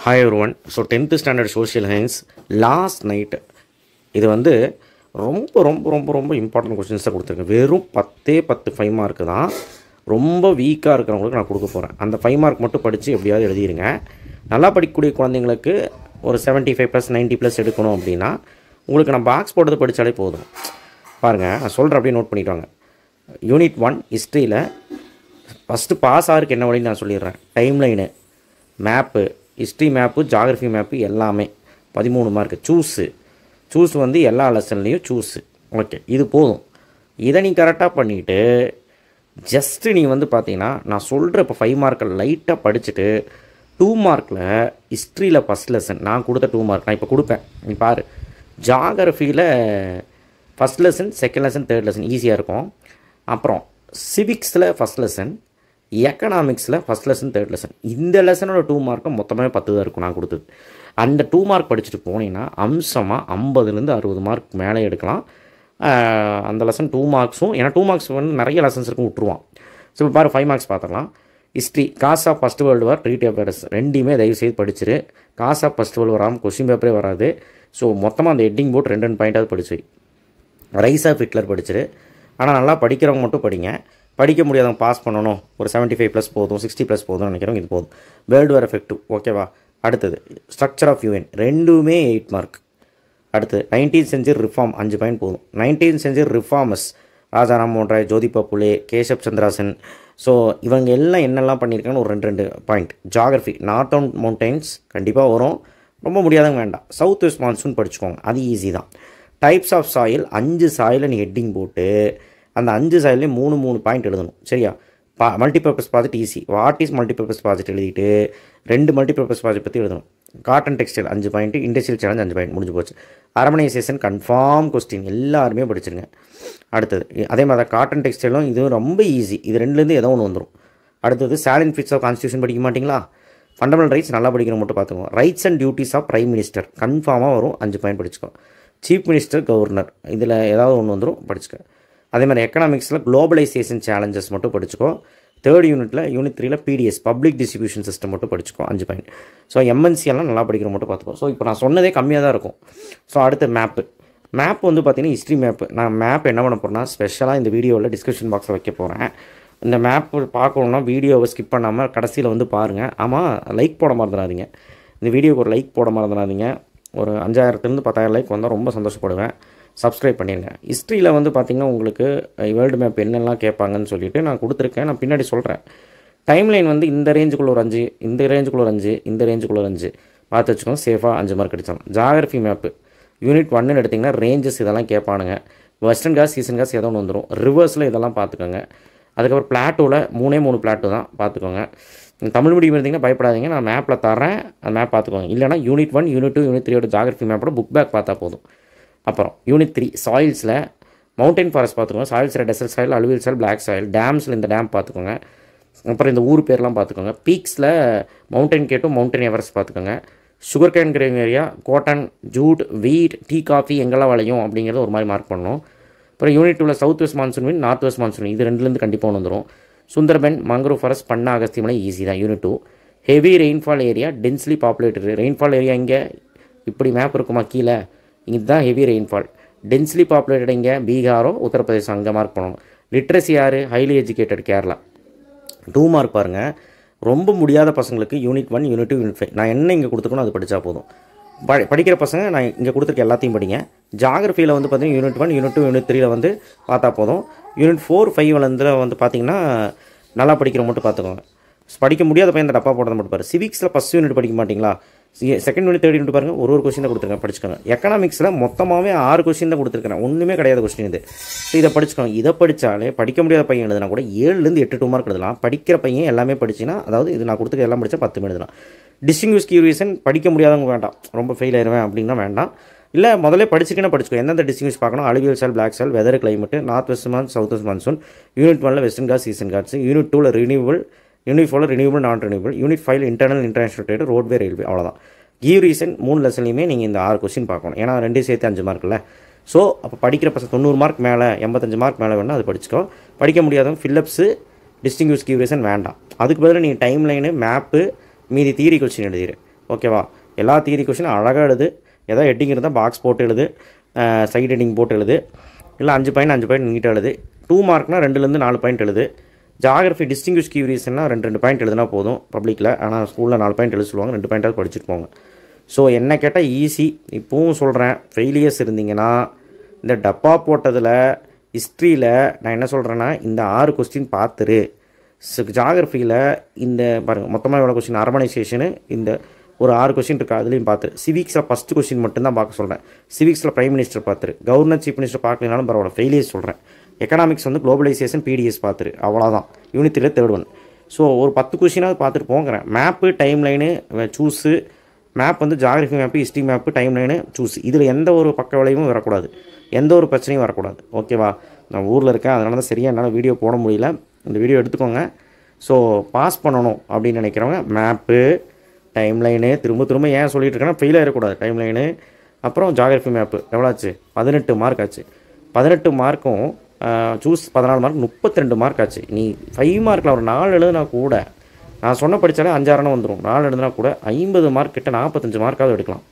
Hi everyone. So 10th standard social science last night இது வந்து ரொம்ப இம்பார்ட்டன்ட் கொஸ்டின்ஸாக கொடுத்துருக்கேன். வெறும் 10 5 மார்க்கு தான். ரொம்ப வீக்காக இருக்கிறவங்களுக்கு நான் கொடுக்க போகிறேன். அந்த 5 மார்க் மட்டும் படித்து எப்படியாவது எழுதிடுங்க. நல்லா படிக்கக்கூடிய குழந்தைங்களுக்கு ஒரு 75+ 90+ எடுக்கணும் அப்படின்னா உங்களுக்கு நான் பாக்ஸ் போட்டது படித்தாலே போதும். பாருங்கள், நான் சொல்கிறேன், அப்படியே நோட் பண்ணிவிட்டு வாங்க. யூனிட் 1 ஹிஸ்ட்ரியில் ஃபஸ்ட்டு பாஸ் ஆகிறதுக்கு என்ன வழின்னு நான் சொல்லிடுறேன். Timeline, map, history map, geography map எல்லாமே 13 மார்க்கு. சூஸ் வந்து எல்லா லெசன்லேயும் சூஸு. ஓகே, இது போதும். இதை நீ கரெக்டாக பண்ணிவிட்டு ஜஸ்ட்டு நீ வந்து பார்த்தீங்கன்னா நான் சொல்கிற இப்போ 5 மார்க்கில் லைட்டாக படிச்சுட்டு 2 மார்க்கில் ஹிஸ்ட்ரியில் ஃபஸ்ட் லெசன் நான் கொடுத்த 2 மார்க் நான் இப்போ கொடுப்பேன். நீ பாரு, ஜாகிரஃபியில் first lesson, second lesson, third lesson ஈஸியாக இருக்கும். அப்புறம் சிவிக்ஸில் ஃபஸ்ட் லெசன், எக்கனாமிக்ஸில் ஃபஸ்ட் லெசன், தேர்ட் லெசன். இந்த லெசனோட 2 மார்க்கும் மொத்தமே 10 தான் இருக்கும் நான் கொடுத்தது. அந்த 2 மார்க் படிச்சுட்டு போனீங்கன்னா அம்சமாக 50லேருந்து 60 மார்க் மேலே எடுக்கலாம். அந்த லெசன் 2 மார்க்ஸும், ஏன்னா 2 மார்க்ஸ் வந்து நிறைய லெசன்ஸ் இருக்கும் விட்டுருவான். ஸோ இப்போ பாரு, 5 மார்க்ஸ் பார்த்துக்கலாம். History, cause of first world war, treaty of Paris ரெண்டையுமே தயவுசெய்து படிச்சிரு. காஸ் ஆஃப் ஃபஸ்ட் வேர்ல்டு வராமல் கொஸ்டின் பேப்பரே வராது. ஸோ மொத்தமாக அந்த ஹெட்டிங் போட்டு 2 பாயிண்ட்டாவது படிச்சு. ரைஸ் ஆஃப் ஹிட்லர் படிச்சிரு. ஆனால் நல்லா படிக்கிறவங்க மட்டும் படிங்க. படிக்க முடியாதவங்க பாஸ் பண்ணணும், ஒரு 75+ போதும், 60+ போதும்னு நினைக்கிறவங்க இது போதும். வேர்ல்டு வார் எஃபெக்டிவ், ஓகேவா? அடுத்தது ஸ்ட்ரக்சர் ஆஃப் யூஎன் ரெண்டுமே 8 மார்க். அடுத்து 19th செஞ்சுரி ரிஃபார்ம் 5 பாயிண்ட் போதும். 19th செஞ்சுரி ரிஃபார்மர்ஸ் ராஜா ராம்மோகன் ராய், ஜோதிபா புலே, கேசப் சந்திரா சென். ஸோ இவங்க எல்லாம் என்னெல்லாம் பண்ணியிருக்காங்கன்னு ஒரு 2 பாயிண்ட். ஜாகிரஃபி, நார்த்தர்ன் மவுண்டைன்ஸ் கண்டிப்பாக வரும், ரொம்ப முடியாதவங்க வேண்டாம். சவுத் வெஸ்ட் மான்சூன் படிச்சுக்கோங்க, அது ஈஸி தான். டைப்ஸ் ஆஃப் சாயில் 5 சாயில் நீ ஹெட்டிங் போட்டு அந்த 5 சாயிலையும் 3 பாயிண்ட் எழுதணும், சரியா? Multipurpose project easy. What is multipurpose project எழுதிட்டு 2 மல்டிபர்பஸ் ப்ராஜெக்ட் பற்றி எழுதணும். Cotton textile 5 point, industrial challenge 5 point, முடிஞ்சு போச்சு. அர்பனைசேஷன் கன்ஃபார்ம் கொஸ்டின், எல்லாருமே படிச்சிருங்க. அடுத்தது அதே மாதிரி தான் காட்டன் டெக்ஸ்டைலும், இதுவும் ரொம்ப ஈஸி. இது 2லேருந்து ஏதோ ஒன்று வந்துடும். அடுத்தது சாலின் ஃபிட்ஸ் ஆஃப் கான்ஸ்டியூஷன் படிக்க மாட்டிங்களா? ஃபண்டமெண்டல் ரைட்ஸ் நல்லா படிக்கணும் மட்டும் பார்த்துக்கோங்க. Rights and duties of prime minister கன்ஃபார்மாக வரும், 5 பாயிண்ட் படிச்சுக்கோ. சீஃப் மினிஸ்டர், கவர்னர், இதில் ஏதாவது ஒன்று வந்துடும், படிச்சுக்க. அதே மாதிரி எக்கனாமிக்ஸில் குளோபலைசேஷன் சேலஞ்சஸ் மட்டும் படிச்சுக்கோ. 3rd யூனிட்டில், யூனிட் 3ல் பிடிஎஸ் பப்ளிக் டிஸ்ட்ரிபியூஷன் சிஸ்டம் மட்டும் படிச்சுக்கோ, 5 பாயிண்ட். ஸோ எம்என்சி எல்லாம் நல்லா படிக்கிற மட்டும் பார்த்துக்கோ. ஸோ இப்போ நான் சொன்னதே கம்மியாக தான் இருக்கும். ஸோ அடுத்து மேப் வந்து பார்த்தீங்கன்னா ஹிஸ்ட்ரி மேப்பு. நான் மேப் என்ன பண்ண போகிறேன்னா ஸ்பெஷலாக இந்த வீடியோவில் டிஸ்கிரிப்ஷன் பாக்ஸில் வைக்க போகிறேன். இந்த மேப் பார்க்கணுன்னா வீடியோவை ஸ்கிப் பண்ணாமல் கடைசியில் வந்து பாருங்கள். ஆமாம், லைக் போட மறந்துடாதீங்க. இந்த வீடியோக்கு ஒரு லைக் போட மறந்துடாதீங்க. ஒரு 5000லேருந்து 10,000 லைக் வந்தால் ரொம்ப சந்தோஷப்படுவேன். சப்ஸ்கிரைப் பண்ணிடுங்க. ஹிஸ்ட்ரியில் வந்து பார்த்திங்கன்னா உங்களுக்கு வேர்ல்டு மேப் என்னெல்லாம் கேட்பாங்கன்னு சொல்லிவிட்டு நான் கொடுத்துருக்கேன். நான் பின்னாடி சொல்கிறேன். டைம்லைன் வந்து இந்த ரேஞ்சுக்குள்ளே ஒரு 5, இந்த ரேஞ்சுக்குள்ளே ஒரு 5, இந்த ரேஞ்சுக்குள்ளே ஒரு 5 பார்த்து வச்சுக்கோங்க. சேஃபாக 5 மார்க் அடிச்சாலும். ஜாகிரஃபி மேப்பு யூனிட் 1 எடுத்திங்கன்னா ரேஞ்சஸ் இதெல்லாம் கேட்பானுங்க. வெஸ்டர்ன் காஸ், ஈஸ்டர்ன் காஸ் ஏதோ ஒன்று வந்துடும். ரிவர்ஸில் இதெல்லாம் பார்த்துக்கோங்க. அதுக்கப்புறம் பிளாட்டோவில் 3 பிளாட்டோ தான் பார்த்துக்கோங்க. தமிழ் மீடியம் இருந்தீங்கன்னா பயப்படாதீங்க, நான் மேப்பில் தரேன், அந்த மேப் பார்த்துக்கோங்க. இல்லைனா யூனிட் 1, யூனிட் 2, யூனிட் 3 ஜாகிரஃபி மேப்போட புக் பேக் பார்த்தா போதும். அப்புறம் யூனிட் 3 சாயில்ஸில் மவுண்டைன் ஃபாரஸ்ட் பார்த்துக்கோங்க. சாயில்ஸில் desert soil, alluvial soil, black soil. டேம்ஸில் இந்த டேம் பார்த்துக்கோங்க. அப்புறம் இந்த ஊர் பேர்லாம் பார்த்துக்கோங்க. பீக்ஸில் மவுண்டைன் கேட்டும், மவுண்டைன் எவரெஸ்ட் பார்த்துக்கோங்க. Sugar cane growing area, cotton, jute, wheat, tea, coffee எங்கெல்லாம் விளையும் அப்படிங்கிறது ஒரு மாதிரி மார்க் பண்ணணும். அப்புறம் யூனிட் 2ல் south west monsoon, north west monsoon, இது 2லேருந்து கண்டிப்பாக ஒன்று வந்துடும். சுந்தர்பன், மங்க்ரோவ் ஃபாரஸ்ட், பண்ணா, அகஸ்தியமலை ஈஸி தான். Unit 2 heavy rainfall area, densely populated. Rainfall area இங்கே இப்படி மேப் இருக்குமா கீழே, இதுதான் ஹெவி ரெயின்ஃபால். டென்ஸ்லி பாப்புலேட்டட் இங்கே பீகாரோ உத்தரப்பிரதேசம், அங்கே மார்க் பண்ணணும். லிட்ரஸி யார்? Highly educated Kerala. 2 மார்க் பாருங்கள். ரொம்ப முடியாத பசங்களுக்கு யூனிட் 1, யூனிட் 2, யூனிட் 5 நான் என்ன இங்கே கொடுத்துக்கணும் அது படித்தா போதும். படிக்கிற பசங்க நான் இங்கே கொடுத்துருக்க எல்லாத்தையும் படிங்க. ஜாகிரஃபியில் வந்து பார்த்தீங்கன்னா யூனிட் 1, யூனிட் 2, யூனிட் 3ல் வந்து பார்த்தா போதும். யூனிட் 4, 5 வந்து பார்த்தீங்கன்னா நல்லா படிக்கிற மட்டும் பார்த்துக்கோங்க. படிக்க முடியாத பையன் இந்த டப்பா போடுறத மட்டும் பாரு. சிவிக்ஸில் ஃபஸ்ட் யூனிட் படிக்க மாட்டிங்களா? செகண்ட் யூனிட், தேர்ட் யூனிட் பாருங்கள், ஒரு கொஸ்டின் தான் கொடுத்துருக்கேன், படிச்சுக்கோங்க. எக்கனாமிக்ஸில் மொத்தமாகவே 6 கொஸ்டின் தான் கொடுத்துருக்கேன், ஒன்றுமே கிடையாது கொஸ்டின் இது. ஸோ இதை படிச்சுக்கோங்க. இதை படித்தாலே படிக்க முடியாத பையன் எழுதுனா கூட 7லேருந்து 8 2 மார்க் எழுதலாம். படிக்கிற பையன் எல்லாமே படிச்சிங்கன்னா, அதாவது இது நான் கொடுத்துக்க எல்லாம் படித்தா 10 எழுதலாம். டிஸ்டிங்விஷ் கியூரியேஷன் படிக்க முடியாதவங்க வேண்டாம், ரொம்ப ஃபெயில் ஆயிடுவேன் அப்படின்னா வேண்டாம். இல்லை முதல்ல படிச்சுக்கினா படிச்சுக்கோ. எந்தெந்த டிஸ்டிங்விஷ் பார்க்கணும்? Alluvial soil, black soil, weather, climate, north west monsoon, south west monsoon. Unit 1ல் western Ghats, eastern Ghats. Unit 2ல் ரினியூவல், யூனிட் 4ல் ரினியூவல், நான் ரினியூவல். யூனிட் 5ல் internal international trade, roadway, railway, அவ்வளோதான். கிவ் ரீசன் 3 லெசன்லையுமே நீங்கள் இந்த 6 கொஸ்டின் பார்க்கணும். ஏன்னா 2 சேர்த்து 5 மார்க் இல்லை. ஸோ அப்போ படிக்கிற பசங்க 90 மார்க் மேலே, 85 மார்க் மேலே வேணால் அது படிச்சுக்கோ. படிக்க முடியாதவங்க ஃபில்லப்ஸு, டிஸ்டிங்விஷ் கிவ் ரீசன் வேண்டாம். அதுக்கு பதிலாக நீங்கள் டைம் லைனு, மேப்பு, மீதி தியரி கொஸ்டின் எழுதிடு. ஓகேவா? எல்லா தியரி கொஷினும் அழகாக எழுது. ஏதாவது ஹெட்டிங் இருந்தால் பாக்ஸ் போட்டு எழுது, சைடு ஹெட்டிங் போட்டு எழுது, இல்லை 5 பாயிண்ட் நீட்டாக எழுது. 2 மார்க்னால் 2லேருந்து 4 பாயிண்ட் எழுது. ஜாகிரஃபி டிஸ்டிங்விஷ் கீ ரீசன்னா 2 பாயிண்ட் எழுதுனா போதும் பப்ளிக்கில். ஆனால் ஸ்கூலில் 4 பாயிண்ட் எழுத சொல்லுவாங்க, 2 பாயிண்ட்டாவது படிச்சுட்டு போங்க. ஸோ என்ன கேட்டால் ஈஸி. இப்போவும் சொல்கிறேன், ஃபெயிலியர்ஸ் இருந்தீங்கன்னா இந்த டப்பா போட்டதில் ஹிஸ்ட்ரியில் நான் என்ன சொல்கிறேன்னா, இந்த 6 கொஸ்டின் பார்த்துரு. ஜாகிரஃபியில் இந்த பாருங்கள், மொத்தமாக எவ்வளோ கொஸ்டின், அர்பனைசேஷனு இந்த ஒரு 6 கொஸ்டின் இருக்குது, அதுலேயும் பார்த்துரு. சிவிக்ஸில் ஃபஸ்ட்டு கொஸ்டின் மட்டும்தான் பார்க்க சொல்கிறேன். சிவிக்ஸில் பிரைம் மினிஸ்டர் பார்த்துரு. கவர்னர் சீஃப் மினிஸ்டர் பார்க்கலனாலும் பரவாயில்ல, ஃபெயிலியர்ஸ் சொல்கிறேன். எக்கனாமிக்ஸ் வந்து குளோபலைசேஷன் பிடிஎஸ் பார்த்துரு, அவ்வளோதான். யூனிட்டியில் தேர்ட் ஒன். ஸோ ஒரு 10 கொஸ்டினாவது பார்த்துட்டு போங்கிறேன். Map, timeline, choose. Map வந்து geography map, history map, timeline, choose. இதில் எந்த ஒரு பக்க விளைவும் வரக்கூடாது, எந்த ஒரு பிரச்சனையும் வரக்கூடாது. ஓகேவா? நான் ஊரில் இருக்கேன், அதனால தான் சரியாக என்னால் வீடியோ போட முடியல. இந்த வீடியோ எடுத்துக்கோங்க. ஸோ பாஸ் பண்ணணும் அப்படின்னு நினைக்கிறவங்க மேப்பு, டைம் லைனு, திரும்ப ஏன் சொல்லிட்டு இருக்கேன்னா ஃபெயில் ஆகிடக்கூடாது. டைம் லைனு, அப்புறம் ஜாகிரஃபி மேப்பு எவ்வளோ ஆச்சு? 18 மார்க் ஆச்சு. 18 மார்க்கும் சூஸ் 14 மார்க், 32 மார்க் ஆச்சு. நீ 5 மார்க்கில் ஒரு 4 எழுதுனா கூட, நான் சொன்ன படித்தாலே 5 வந்துடும். 4 எழுதுனா கூட 50 மார்க் கிட்ட 45 மார்க்காவது எடுக்கலாம்.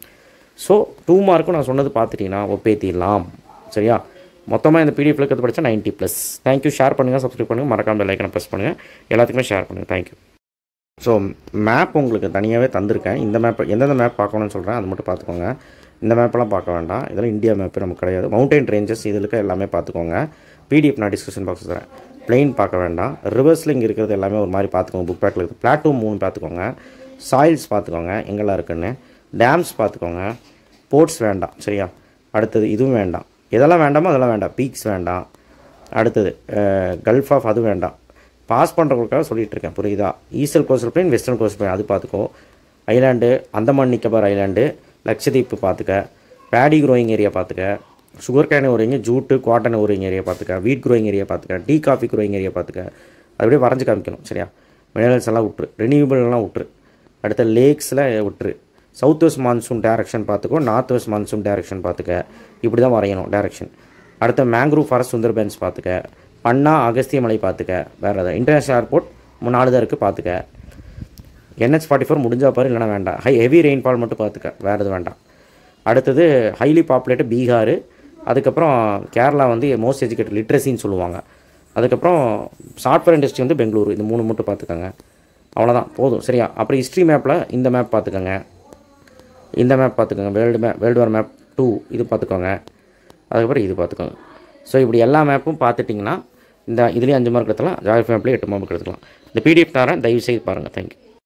ஸோ 2 மார்க்கும் நான் சொன்னது பார்த்துட்டீங்கன்னா ஒப்பேத்திடலாம். சரியா? மொத்தமாக இந்த பிடிஎஃப்ல இருக்கிறது படித்தா 90+. தேங்க்யூ. ஷேர் பண்ணுங்கள், சப்ஸ்கிரைப் பண்ணுங்கள், மறக்காம பெல் ஐக்கனை ப்ரெஸ் பண்ணுங்கள். எல்லாத்துக்குமே ஷேர் பண்ணுங்கள். தேங்க்யூ. ஸோ மேப் உங்களுக்கு தனியாகவே தந்திருக்கேன். இந்த மேப் எந்தெந்த மேப் பார்க்கணும்னு சொல்கிறேன், அது மட்டும் பார்த்துக்கோங்க. இந்த மேப்பெல்லாம் பார்க்க வேண்டாம், இதெல்லாம் இந்தியா மேப்பு நமக்கு கிடையாது. மவுண்டைன் ரேஞ்சஸ் இதில் இருக்க எல்லாமே பார்த்துக்கோங்க. பிடிஎஃப் நான் டிஸ்கிரிப்ஷன் பாக்ஸ் தரேன். பிளெயின் பார்க்க வேண்டாம். ரிவர்ஸில் இங்கே இருக்கிறது எல்லாமே ஒரு மாதிரி பார்த்துக்கோங்க. புக் பேக்கில் இருக்குது. பிளாட்டூ 3 பார்த்துக்கோங்க. சாயில்ஸ் பார்த்துக்கோங்க எங்கெல்லாம் இருக்குன்னு. டேம்ஸ் பார்த்துக்கோங்க. போர்ட்ஸ் வேண்டாம். சரியா? அடுத்தது இதுவும் வேண்டாம். எதெல்லாம் வேண்டாமோ அதெல்லாம் வேண்டாம். பீக்ஸ் வேண்டாம். அடுத்தது கல்ஃப் ஆஃப் அது வேண்டாம். பாஸ் பண்ணுறவங்களுக்காக சொல்லிகிட்டு இருக்கேன், புரியுதா? Eastern coastal plain, western coastal plain அது பார்த்துக்கோ. ஐலாண்டு, அந்தமான் நிக்கோபார் ஐலாண்டு, லட்சதீப் பார்த்துக்க. பேடி க்ரோயிங் ஏரியா பார்த்துக்க. சுகர் கேன் ஓரிங்க, ஜூட்டு, காட்டன் ஓரிங் ஏரியா பார்த்துக்க. வீட் க்ரோயிங் ஏரியா பார்த்துக்க. டீ காஃபி க்ரோயிங் ஏரியா பார்த்துக்க. அது அப்படியே வரைஞ்சி காமிக்கணும். சரியா? மினரல்ஸ் எல்லாம் விட்டுரு, ரெனியூபிள்லாம் விட்டுரு. அடுத்த லேக்ஸில் விட்டுரு. சவுத் வெஸ்ட் மான்சூன் டேரக்ஷன் பார்த்துக்கோ, நார்த் வெஸ்ட் மான்சூன் டேரக்ஷன் பார்த்துக்க. இப்படி தான் வரையணும் டேரக்ஷன். அடுத்த மேங்க்ரூவ் ஃபாரஸ்ட், சுந்தர்பன்ஸ் பார்த்துக்க. பன்னா, அகஸ்திய மலை பார்த்துக்க. வேறு எதாவது இன்டர்நேஷ்னல் ஏர்போர்ட் 4 தான் இருக்குது, பார்த்துக்க. NH-44 முடிஞ்சா பாரு, இல்லைனா வேண்டாம். ஹெவி ரெயின்ஃபால் மட்டும் பார்த்துக்க, வேறு எதுவும் வேண்டாம். அடுத்தது ஹைலி பாப்புலேட்டட் பீகார். அதுக்கப்புறம் கேரளா வந்து மோஸ்ட் எஜுகேட்டட் லிட்ரஸின்னு சொல்லுவாங்க. அதுக்கப்புறம் சாஃப்ட்வேர் இண்டஸ்ட்ரி வந்து பெங்களூரு. இந்த 3 மட்டும் பார்த்துக்கோங்க. அவ்வளோதான், போதும். சரியா? அப்புறம் ஹிஸ்ட்ரி மேப்பில் இந்த மேப் பார்த்துக்கோங்க, இந்த மேப் பார்த்துக்கோங்க. வேர்ல்டு வார் மேப் 2 இது பார்த்துக்கோங்க. அதுக்கப்புறம் இது பார்த்துக்கோங்க. ஸோ இப்படி எல்லா மேப்பும் பார்த்துட்டிங்கன்னா இந்த இதுலேயே 5 மார்க் எடுத்துக்கலாம். ஜாகிரஃபி மேப்லேயே 8 மார்க் எடுத்துக்கலாம். இந்த பிடிஎஃப் தரேன், தயவுசெய்து பாருங்கள். தேங்க்யூ.